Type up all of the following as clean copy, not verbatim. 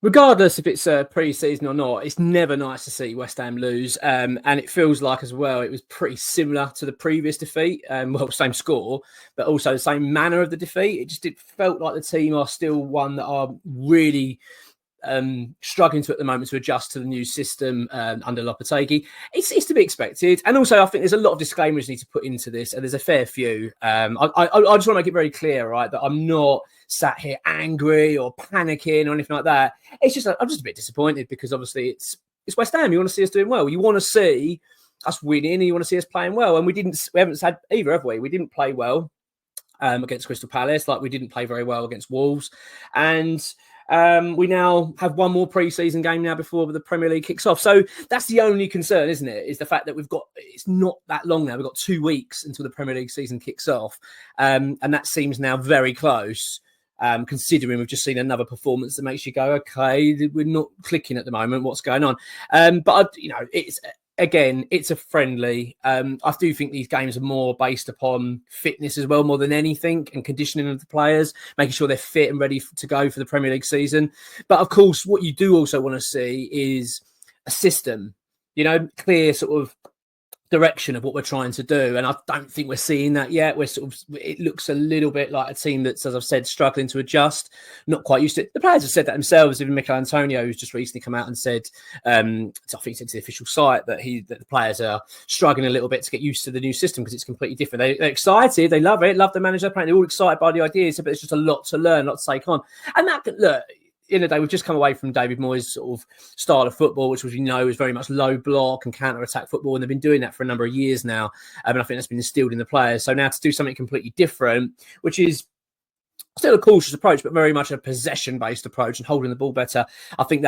Regardless if it's a pre-season or not, it's never nice to see West Ham lose. And it feels like as well, it was pretty similar to the previous defeat. Well, same score, but also the same manner of the defeat. It felt like the team are still one that are really struggling to at the moment to adjust to the new system under Lopetegui. It's to be expected, and also I think there's a lot of disclaimers you need to put into this, and there's a fair few. I just want to make it very clear, right, that I'm not sat here angry or panicking or anything like that. It's just I'm just a bit disappointed because obviously it's West Ham. You want to see us doing well. You want to see us winning, and you want to see us playing well. And we haven't had either, have we? We didn't play well against Crystal Palace, like we didn't play very well against Wolves, and we now have one more pre-season game now before the Premier League kicks off. So that's the only concern, isn't it? Is the fact that it's not that long now. We've got 2 weeks until the Premier League season kicks off. And that seems now very close, considering we've just seen another performance that makes you go, okay, we're not clicking at the moment. What's going on? It's a friendly. I do think these games are more based upon fitness as well, more than anything, and conditioning of the players, making sure they're fit and ready to go for the Premier League season. But of course, what you do also want to see is a system, clear sort of direction of what we're trying to do. And I don't think we're seeing that yet. It looks a little bit like a team that's, as I've said, struggling to adjust, not quite used to it. The players have said that themselves. Even Mikel Antonio, who's just recently come out and said, I think he said to the official site that the players are struggling a little bit to get used to the new system because it's completely different. They're excited. They love it. Love the manager playing. They're all excited by the ideas, but it's just a lot to learn, a lot to take on. And look, in the day, we've just come away from David Moyes' sort of style of football, which, is very much low block and counter-attack football. And they've been doing that for a number of years now. And I think that's been instilled in the players. So now to do something completely different, which is still a cautious approach, but very much a possession-based approach and holding the ball better. I think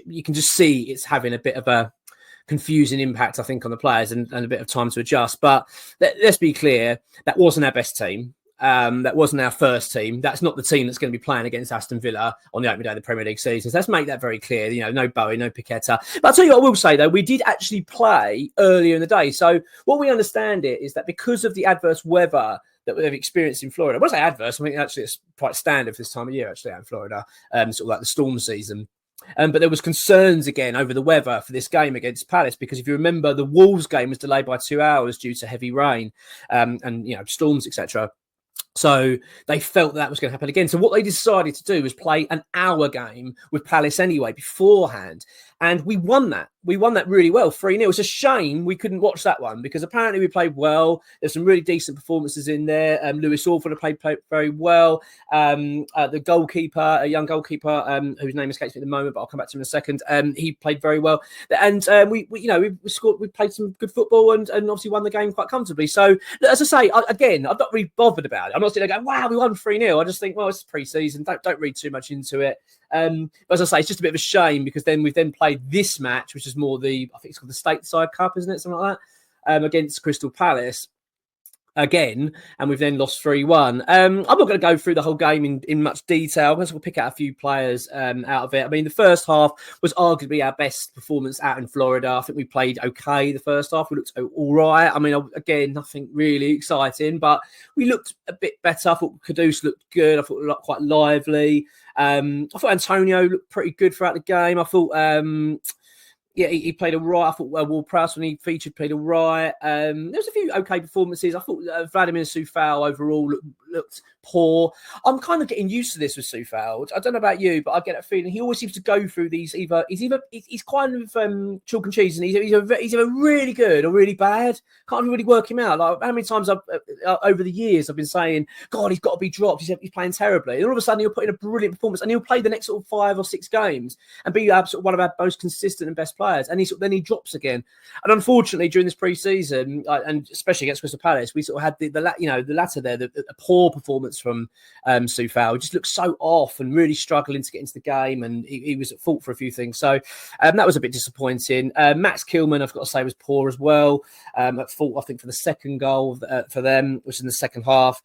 you can just see it's having a bit of a confusing impact, I think, on the players and a bit of time to adjust. But let's be clear, that wasn't our best team. That wasn't our first team. That's not the team that's going to be playing against Aston Villa on the opening day of the Premier League season. So let's make that very clear. No Bowie, no Paqueta. But I'll tell you what I will say, though. We did actually play earlier in the day. So what we understand is that because of the adverse weather that they've experienced in Florida, when I say adverse, I mean, actually, it's quite standard for this time of year, actually, out in Florida, sort of like the storm season. But there was concerns again over the weather for this game against Palace, because if you remember, the Wolves game was delayed by 2 hours due to heavy rain and storms, etc. So they felt that was going to happen again. So what they decided to do was play an hour game with Palace anyway beforehand. And we won that. We won that really well, 3-0. It's a shame we couldn't watch that one because apparently we played well. There's some really decent performances in there. Lewis Orford played very well. The goalkeeper, a young goalkeeper, whose name escapes me at the moment, but I'll come back to him in a second. He played very well. And we played some good football and obviously won the game quite comfortably. So as I say, I'm not really bothered about it. I'm not sitting there going, wow, we won 3-0. I just think, well, it's pre-season. Don't read too much into it. But as I say, it's just a bit of a shame because then we've played this match, which is more I think it's called the Stateside Cup, isn't it? Something like that, against Crystal Palace again, and we've then lost 3-1. I'm not going to go through the whole game in much detail. I'm going to pick out a few players out of it. I mean, the first half was arguably our best performance out in Florida. I think we played okay the first half. We looked all right. I mean, again, nothing really exciting, but we looked a bit better. I thought Kudus looked good. I thought we looked quite lively. I thought Antonio looked pretty good throughout the game. I thought... he played all right. I thought Ward-Prowse, when he featured, played all right. There was a few okay performances. I thought Vladimir Soufal overall looked poor. I'm kind of getting used to this with Soufal. I don't know about you, but I get that feeling he always seems to go through these. He's kind of chalk and cheese, and he's either really good or really bad. Can't really work him out. Like how many times over the years I've been saying, God, he's got to be dropped. He's playing terribly, and all of a sudden he'll put in a brilliant performance, and he'll play the next sort of 5 or 6 games and be one of our most consistent and best players. And then he drops again. And unfortunately, during this pre-season, and especially against Crystal Palace, we sort of had the latter there, the poor performance from Soufal. He just looked so off and really struggling to get into the game, and he was at fault for a few things. So that was a bit disappointing. Max Kilman, I've got to say, was poor as well. At fault, I think, for the second goal for them, which was in the second half.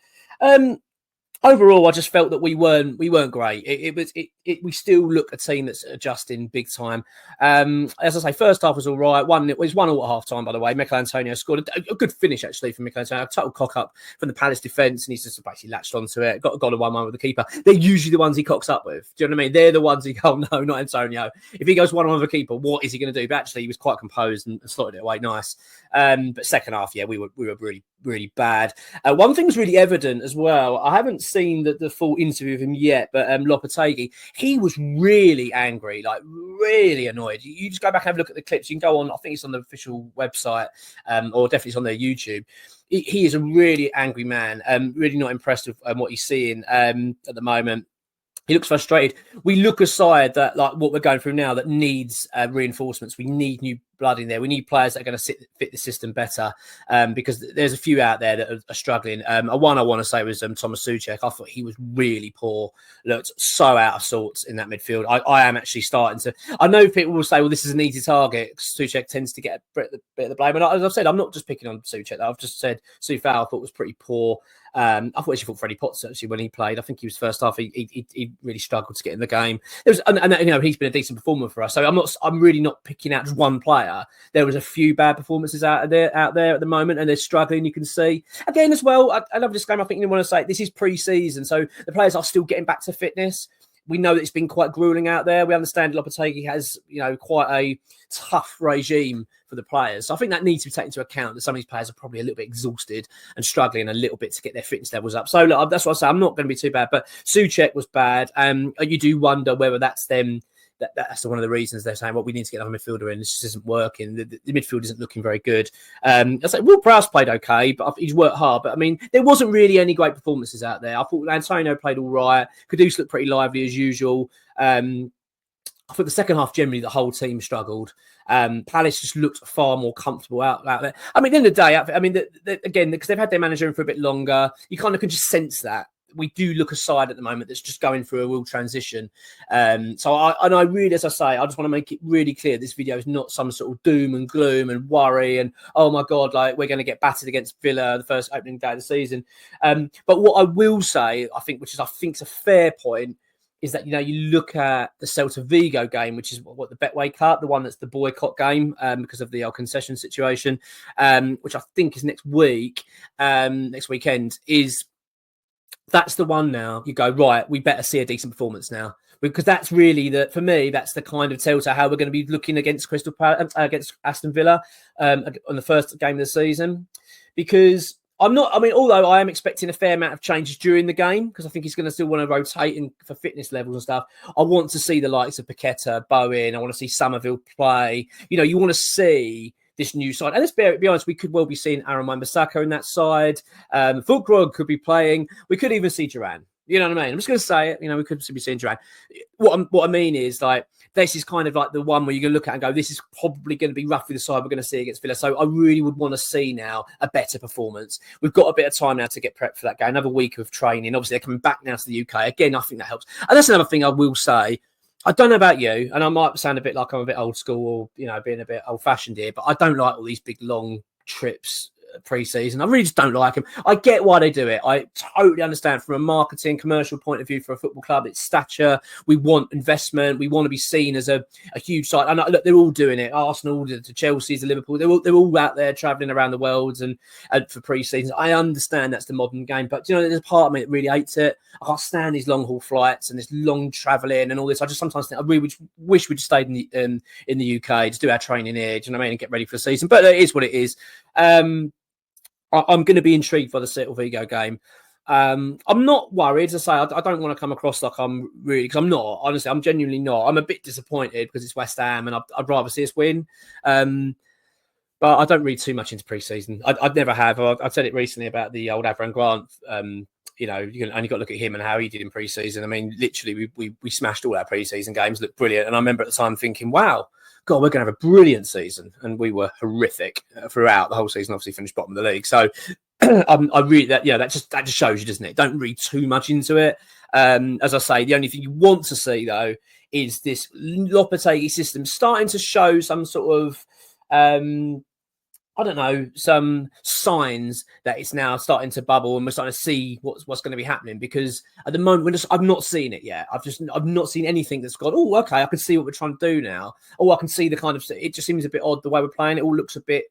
Overall, I just felt that we weren't great. It we still look a team that's adjusting big time. As I say, first half was all right. It was 1-1 at half time, by the way. Mikel Antonio scored a good finish, actually, from Mikel Antonio. A total cock up from the Palace defence, and he's just basically latched onto it. Got a 1-1 with the keeper. They're usually the ones he cocks up with. Do you know what I mean? They're the ones he go, no, not Antonio. If he goes 1-1 with the keeper, what is he going to do? But actually, he was quite composed and slotted it away nice. But second half, yeah, we were really, really bad. One thing's really evident as well. I haven't seen the full interview of him yet, but Lopetegui, he was really angry, like really annoyed. You just go back and have a look at the clips. You can go on, I think it's on the official website, or definitely it's on their YouTube. He is a really angry man, really not impressed with what he's seeing at the moment. He looks frustrated. We look aside that, like what we're going through now, that needs reinforcements. We need new blood in there. We need players that are going to fit the system better, because there's a few out there that are struggling. One I want to say was Thomas Souček. I thought he was really poor. Looked so out of sorts in that midfield. I am actually starting to. I know people will say, well, this is an easy target. Souček tends to get a bit of the blame. And as I've said, I'm not just picking on Souček. I've just said Soufal I thought was pretty poor. I thought Freddie Potts actually when he played. I think he was first half. He really struggled to get in the game. There was, and you know, he's been a decent performer for us. So I'm really not picking out just one player. There was a few bad performances out there at the moment, and they're struggling. You can see again as well. I love this game. I think you want to say this is pre-season, so the players are still getting back to fitness. We know that it's been quite grueling out there. We understand Lopetegui has, you know, quite a tough regime for the players. So I think that needs to be taken into account, that some of these players are probably a little bit exhausted and struggling a little bit to get their fitness levels up. So look, that's what I say. I'm not going to be too bad, but Souček was bad. You do wonder whether that's them. That's one of the reasons they're saying, well, we need to get another midfielder in. This just isn't working. The midfield isn't looking very good. I say Will Prowse played okay, but he's worked hard. But I mean, there wasn't really any great performances out there. I thought Antonio played all right. Kudus looked pretty lively as usual. I thought the second half, generally, the whole team struggled. Palace just looked far more comfortable out there. I mean, at the end of the day, I mean, again, because they've had their manager in for a bit longer, you kind of can just sense that. We do look aside at the moment that's just going through a real transition. So I really, as I say, I just want to make it really clear this video is not some sort of doom and gloom and worry and, oh my God, like we're going to get battered against Villa the first opening day of the season. But what I will say, I think is a fair point, is that, you know, you look at the Celta Vigo game, which is what the Betway Cup, the one that's the boycott game because of the concession situation, which I think is next weekend, that's the one now. You go, right, we better see a decent performance now. Because that's really, for me, that's the kind of telltale how we're going to be looking against against Aston Villa on the first game of the season. Because although I am expecting a fair amount of changes during the game, because I think he's going to still want to rotate for fitness levels and stuff. I want to see the likes of Paqueta, Bowen. I want to see Somerville play. You know, you want to see this new side. And let's be honest, we could well be seeing Aaron Wan-Bissaka in that side. Fulkrug could be playing. We could even see Duran. You know what I mean? I'm just going to say it. You know, we could be seeing Duran. What I mean is, like, this is kind of like the one where you're going to look at and go, this is probably going to be roughly the side we're going to see against Villa. So I really would want to see now a better performance. We've got a bit of time now to get prepped for that game. Another week of training. Obviously, they're coming back now to the UK. Again, I think that helps. And that's another thing I will say. I don't know about you, and I might sound a bit like I'm a bit old school or, you know, being a bit old-fashioned here, but I don't like all these big, long trips pre-season. I really just don't like them. I get why they do it. I totally understand from a marketing, commercial point of view for a football club. It's stature. We want investment. We want to be seen as a huge site. And look, they're all doing it. Arsenal, the Chelsea's, the Liverpool. They're all out there travelling around the world and for pre-season. I understand that's the modern game, but you know, there's a part of me that really hates it. I can't stand these long haul flights and this long travelling and all this. I just sometimes think I really wish we'd stayed in the UK to do our training here. Do you know what I mean? And get ready for the season. But it is what it is. I'm going to be intrigued by the Celta Vigo game. I'm not worried. As I say, I don't want to come across like I'm really, because I'm not. Honestly, I'm genuinely not. I'm a bit disappointed because it's West Ham and I'd rather see us win. But I don't read too much into pre-season. I'd never have. I've said it recently about the old Avram Grant. You know, you only got to look at him and how he did in pre-season. I mean, literally, we smashed all our pre-season games, looked brilliant. And I remember at the time thinking, wow, God, we're going to have a brilliant season. And we were horrific throughout the whole season, obviously finished bottom of the league. So I read that, that just shows you, doesn't it? Don't read too much into it. As I say, the only thing you want to see, though, is this Lopetegui system starting to show some sort of, I don't know, some signs that it's now starting to bubble and we're starting to see what's going to be happening. Because at the moment, I've not seen it yet. I've not seen anything that's gone, oh, okay, I can see what we're trying to do now. Oh, I can see the kind of, it just seems a bit odd the way we're playing. It all looks a bit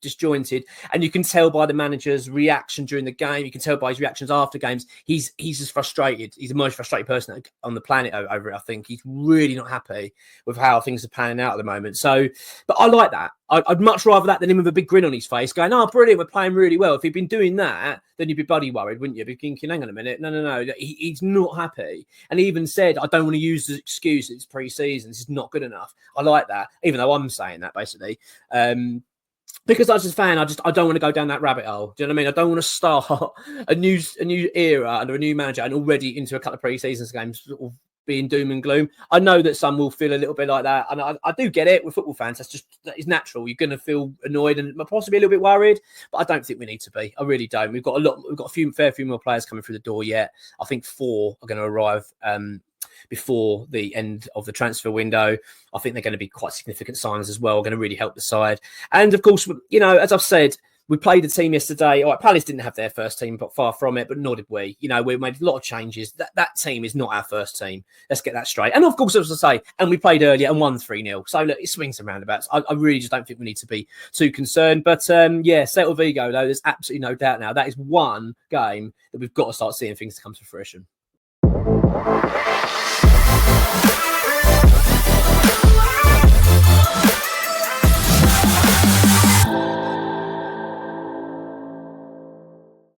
disjointed, and you can tell by the manager's reaction during the game. You can tell by his reactions after games. He's just frustrated. He's the most frustrated person on the planet over it. I think he's really not happy with how things are panning out at the moment. So, but I like that. I'd much rather that than him with a big grin on his face going, oh, brilliant, we're playing really well. If he'd been doing that, then you'd be bloody worried, wouldn't you? Be thinking, hang on a minute. No. He's not happy. And he even said, I don't want to use the excuse it's pre-season. This is not good enough. I like that, even though I'm saying that, basically. Because as a fan, I don't want to go down that rabbit hole. Do you know what I mean? I don't want to start a new era under a new manager and already into a couple of pre-season games sort of being doom and gloom. I know that some will feel a little bit like that, and I do get it with football fans. That is natural. You're going to feel annoyed and possibly a little bit worried, but I don't think we need to be. I really don't. We've got a fair few more players coming through the door yet. I think 4 are going to arrive before the end of the transfer window. I think they're going to be quite significant signings as well, going to really help the side. And of course, you know, as I've said, we played the team yesterday. All right, Palace didn't have their first team, but far from it, but nor did we. You know, we made a lot of changes. That team is not our first team. Let's get that straight. And of course, as I say, and we played earlier and won 3-0. So look, it swings and roundabouts. I really just don't think we need to be too concerned. But yeah, Celta Vigo, though, there's absolutely no doubt now. That is one game that we've got to start seeing things come to fruition.